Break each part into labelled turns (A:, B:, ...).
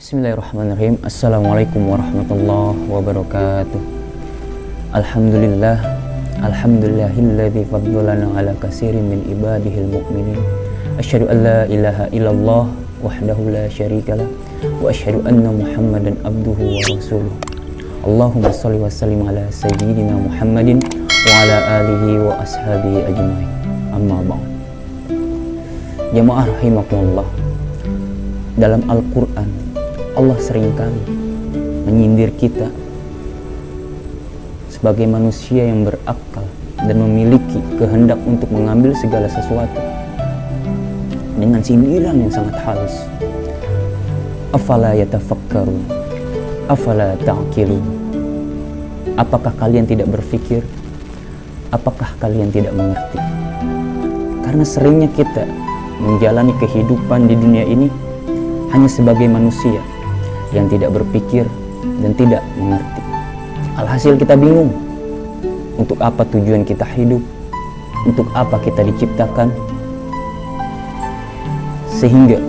A: Bismillahirrahmanirrahim. Assalamualaikum warahmatullahi wabarakatuh. Alhamdulillah, alhamdulillahilladzi faddalana ala katsirin min ibadihil mu'minin. Asyhadu an la ilaha illallah wahdahu la syarikalah wa asyhadu anna Muhammadan abduhu wa rasuluh. Allahumma shalli wa sallim ala sayyidina Muhammadin wa ala alihi wa ashabihi ajmain. Amma ba'd. Jamaah rahimakumullah. Dalam Al-Qur'an Allah seringkali menyindir kita sebagai manusia yang berakal dan memiliki kehendak untuk mengambil segala sesuatu dengan sindiran yang sangat halus. Afala yatafakkarun, afala ta'qilun. Apakah kalian tidak berpikir? Apakah kalian tidak mengerti? Karena seringnya kita menjalani kehidupan di dunia ini hanya sebagai manusia yang tidak berpikir dan tidak mengerti. Alhasil kita bingung untuk apa tujuan kita hidup, untuk apa kita diciptakan, sehingga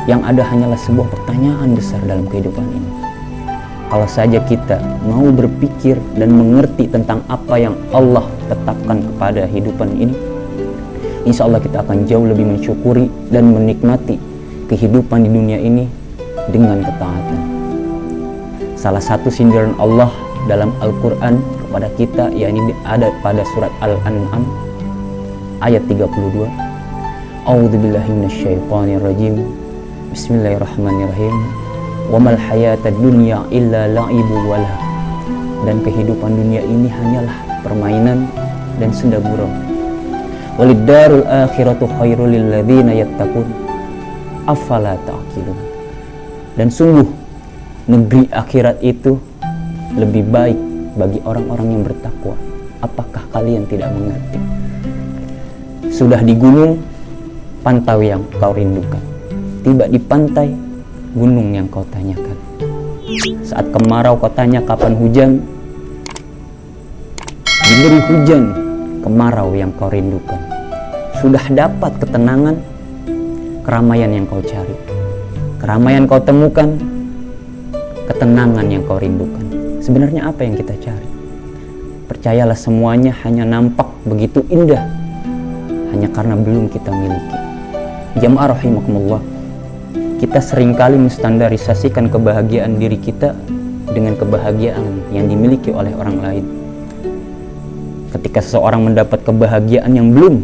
A: yang ada hanyalah sebuah pertanyaan besar dalam kehidupan ini. Kalau saja kita mau berpikir dan mengerti tentang apa yang Allah tetapkan kepada kehidupan ini, insya Allah kita akan jauh lebih mensyukuri dan menikmati kehidupan di dunia ini dengan ketaatan. Salah satu sindiran Allah dalam Al-Quran kepada kita yakni ada pada surat Al-An'am ayat 32. A'udzubillahi minasyaitonirrajim. Bismillahirrahmanirrahim. Wa mal hayatad dunya illa la'ibu walah. Dan kehidupan dunia ini hanyalah permainan dan senda gurau. Walid darul akhiratu khairul lil ladzina yattaqun. Afala ta'qilun. Dan sungguh negeri akhirat itu lebih baik bagi orang-orang yang bertakwa. Apakah kalian tidak mengerti? Sudah di gunung, pantau yang kau rindukan. Tiba di pantai, gunung yang kau tanyakan. Saat kemarau kau tanya kapan hujan, diberi hujan kemarau yang kau rindukan. Sudah dapat ketenangan, keramaian yang kau cari. Keramaian kau temukan, ketenangan yang kau rindukan. Sebenarnya apa yang kita cari? Percayalah semuanya hanya nampak begitu indah, hanya karena belum kita miliki. Jamaah rahimakumullah, kita seringkali menstandarisasikan kebahagiaan diri kita dengan kebahagiaan yang dimiliki oleh orang lain. Ketika seseorang mendapat kebahagiaan yang belum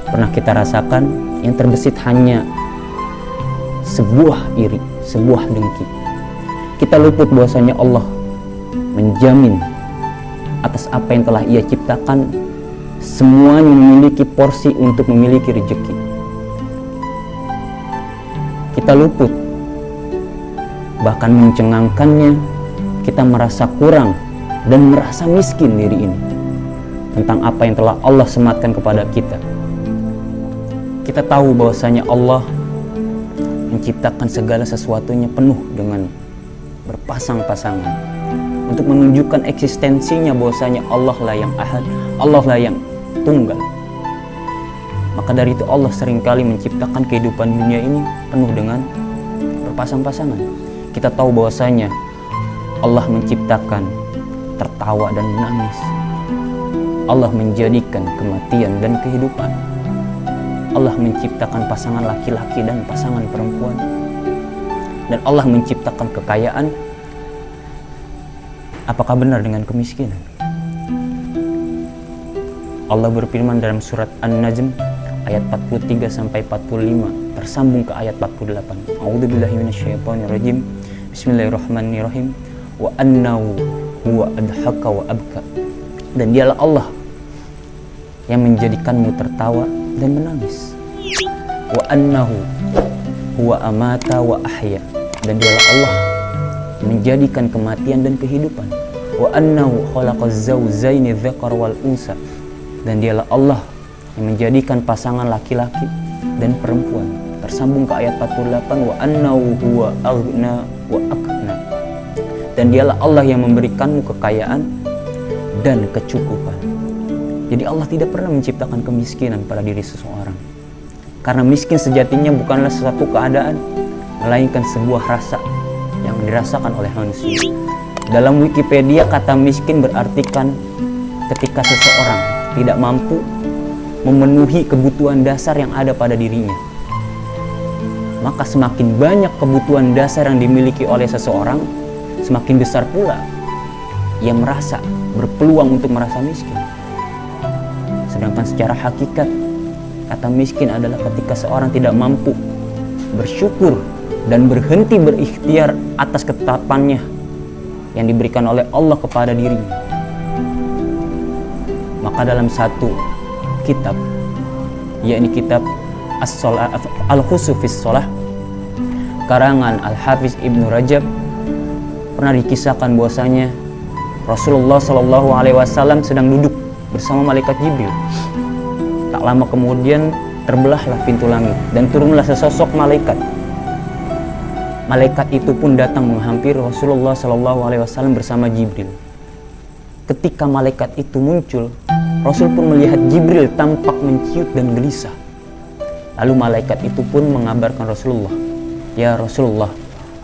A: pernah kita rasakan, yang terbesit hanya sebuah iri, sebuah dengki. Kita luput bahwasanya Allah menjamin atas apa yang telah Ia ciptakan, semuanya memiliki porsi untuk memiliki rezeki. Kita luput, bahkan mencengangkannya, kita merasa kurang dan merasa miskin diri ini tentang apa yang telah Allah sematkan kepada kita. Kita tahu bahwasanya Allah menciptakan segala sesuatunya penuh dengan berpasang-pasangan untuk menunjukkan eksistensinya bahwasanya Allah lah yang ahad, Allah lah yang tunggal. Maka dari itu Allah seringkali menciptakan kehidupan dunia ini penuh dengan berpasang-pasangan. Kita tahu bahwasanya Allah menciptakan tertawa dan menangis. Allah menjadikan kematian dan kehidupan. Allah menciptakan pasangan laki-laki dan pasangan perempuan. Dan Allah menciptakan kekayaan. Apakah benar dengan kemiskinan? Allah berfirman dalam surat An-Najm ayat 43 sampai 45 tersambung ke ayat 48. A'udzubillahi minasyaitonirrajim. Bismillahirrahmanirrahim. Wa annahu huwa adhaka wa abka. Dan dialah Allah yang menjadikanmu tertawa dan menangis. Wa annahu huwa amata wa ahya. Dan dialah Allah menjadikan kematian dan kehidupan. Wa annahu khalaqaz zawjaini dzakar wal unsa. Dan dialah Allah yang menjadikan pasangan laki-laki dan perempuan. Tersambung ke ayat 48. Wa annahu huwa aghna wa aqna. Dan dialah Allah yang memberikanmu kekayaan dan kecukupan. Jadi Allah tidak pernah menciptakan kemiskinan pada diri seseorang. Karena miskin sejatinya bukanlah suatu keadaan, melainkan sebuah rasa yang dirasakan oleh manusia. Dalam Wikipedia, kata miskin berartikan ketika seseorang tidak mampu memenuhi kebutuhan dasar yang ada pada dirinya. Maka semakin banyak kebutuhan dasar yang dimiliki oleh seseorang, semakin besar pula ia merasa berpeluang untuk merasa miskin. Sedangkan secara hakikat, kata miskin adalah ketika seorang tidak mampu bersyukur dan berhenti berikhtiar atas ketetapannya yang diberikan oleh Allah kepada dirinya. Maka dalam satu kitab, yakni kitab Al-Khusuf fis Shalah karangan Al-Hafiz Ibnu Rajab, pernah dikisahkan bahwasanya Rasulullah SAW sedang duduk bersama malaikat Jibril. Tak lama kemudian terbelahlah pintu langit dan turunlah sesosok malaikat. Malaikat itu pun datang menghampiri Rasulullah SAW bersama Jibril. Ketika malaikat itu muncul, Rasul pun melihat Jibril tampak menciut dan gelisah. Lalu malaikat itu pun mengabarkan Rasulullah, "Ya Rasulullah,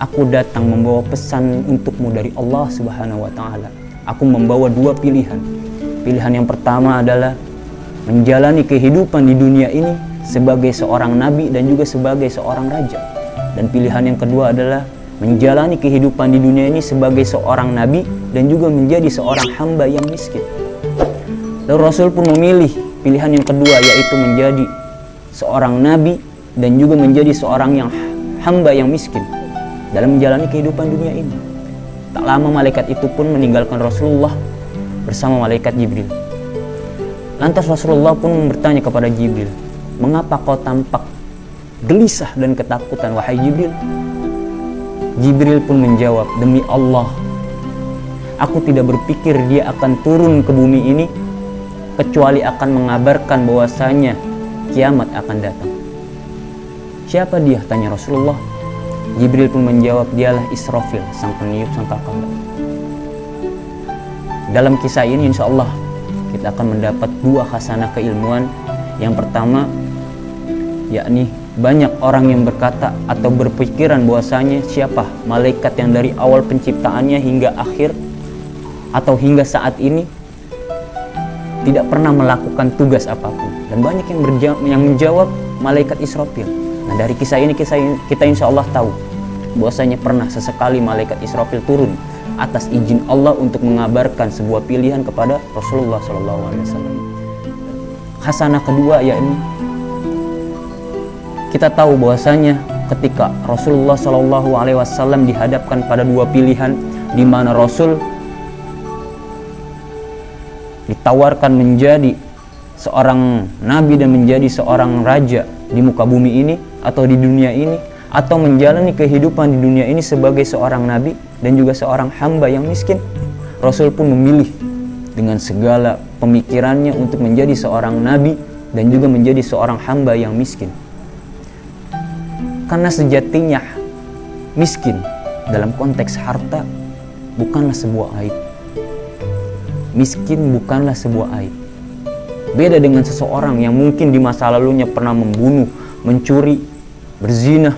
A: aku datang membawa pesan untukmu dari Allah Subhanahu wa Ta'ala. Aku membawa dua pilihan. Pilihan yang pertama adalah menjalani kehidupan di dunia ini sebagai seorang nabi dan juga sebagai seorang raja. Dan pilihan yang kedua adalah menjalani kehidupan di dunia ini sebagai seorang nabi dan juga menjadi seorang hamba yang miskin." Lalu Rasul pun memilih pilihan yang kedua, yaitu menjadi seorang nabi dan juga menjadi seorang yang hamba yang miskin dalam menjalani kehidupan dunia ini. Tak lama malaikat itu pun meninggalkan Rasulullah bersama malaikat Jibril. Lantas Rasulullah pun bertanya kepada Jibril, "Mengapa kau tampak gelisah dan ketakutan, wahai Jibril?" Jibril pun menjawab, "Demi Allah, aku tidak berpikir dia akan turun ke bumi ini kecuali akan mengabarkan bahwasanya kiamat akan datang." "Siapa dia?" tanya Rasulullah. Jibril pun menjawab, "Dialah Israfil, sang peniup sangkakala." Dalam kisah ini insya Allah kita akan mendapat dua khasanah keilmuan. Yang pertama, yakni banyak orang yang berkata atau berpikiran bahwasanya siapa malaikat yang dari awal penciptaannya hingga akhir atau hingga saat ini tidak pernah melakukan tugas apapun. Dan banyak yang menjawab malaikat Israfil. Nah, dari kisah ini kita insya Allah tahu bahwasanya pernah sesekali malaikat Israfil turun atas izin Allah untuk mengabarkan sebuah pilihan kepada Rasulullah SAW. Khasanah kedua, yakni kita tahu bahwasanya ketika Rasulullah SAW dihadapkan pada dua pilihan, di mana Rasul ditawarkan menjadi seorang nabi dan menjadi seorang raja di muka bumi ini atau di dunia ini, atau menjalani kehidupan di dunia ini sebagai seorang nabi dan juga seorang hamba yang miskin. Rasul pun memilih dengan segala pemikirannya untuk menjadi seorang nabi dan juga menjadi seorang hamba yang miskin. Karena sejatinya miskin dalam konteks harta bukanlah sebuah aib. Miskin bukanlah sebuah aib. Beda dengan seseorang yang mungkin di masa lalunya pernah membunuh, mencuri, berzina,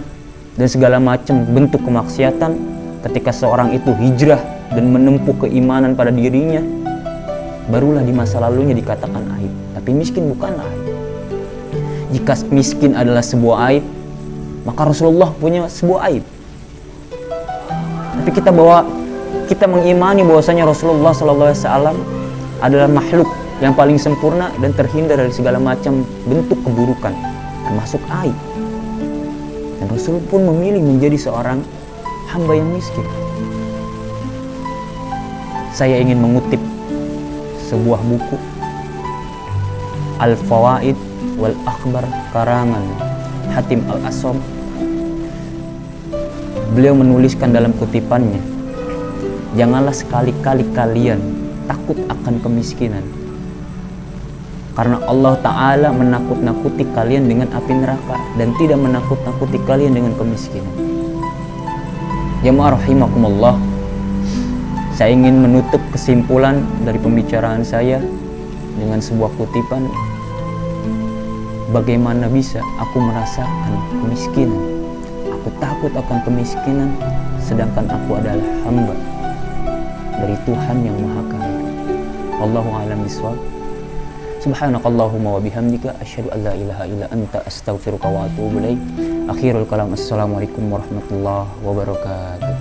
A: dan segala macam bentuk kemaksiatan. Ketika seorang itu hijrah dan menempuh keimanan pada dirinya, barulah di masa lalunya dikatakan aib. Tapi miskin bukanlah aib. Jika miskin adalah sebuah aib, maka Rasulullah punya sebuah aib. Tapi kita mengimani bahwasanya Rasulullah SAW adalah makhluk yang paling sempurna dan terhindar dari segala macam bentuk keburukan, termasuk aib. Dan Rasul pun memilih menjadi seorang hamba yang miskin. Saya ingin mengutip sebuah buku, Al-Fawaid wal Akhbar karangan Hatim Al-Asham. Beliau menuliskan dalam kutipannya, "Janganlah sekali-kali kalian takut akan kemiskinan, karena Allah Ta'ala menakut-nakuti kalian dengan api neraka dan tidak menakut-nakuti kalian dengan kemiskinan." Jamaah rahimakumullah, saya ingin menutup kesimpulan dari pembicaraan saya dengan sebuah kutipan. Bagaimana bisa aku merasakan kemiskinan? Aku takut akan kemiskinan, sedangkan aku adalah hamba dari Tuhan yang Maha Kaya. Wallahu a'lam bishawab. Subhanakallahumma wa bihamdika asyhadu an la ilaha illa anta astaghfiruka wa atubu ilaik. Akhirul kalam, assalamualaikum warahmatullahi wabarakatuh.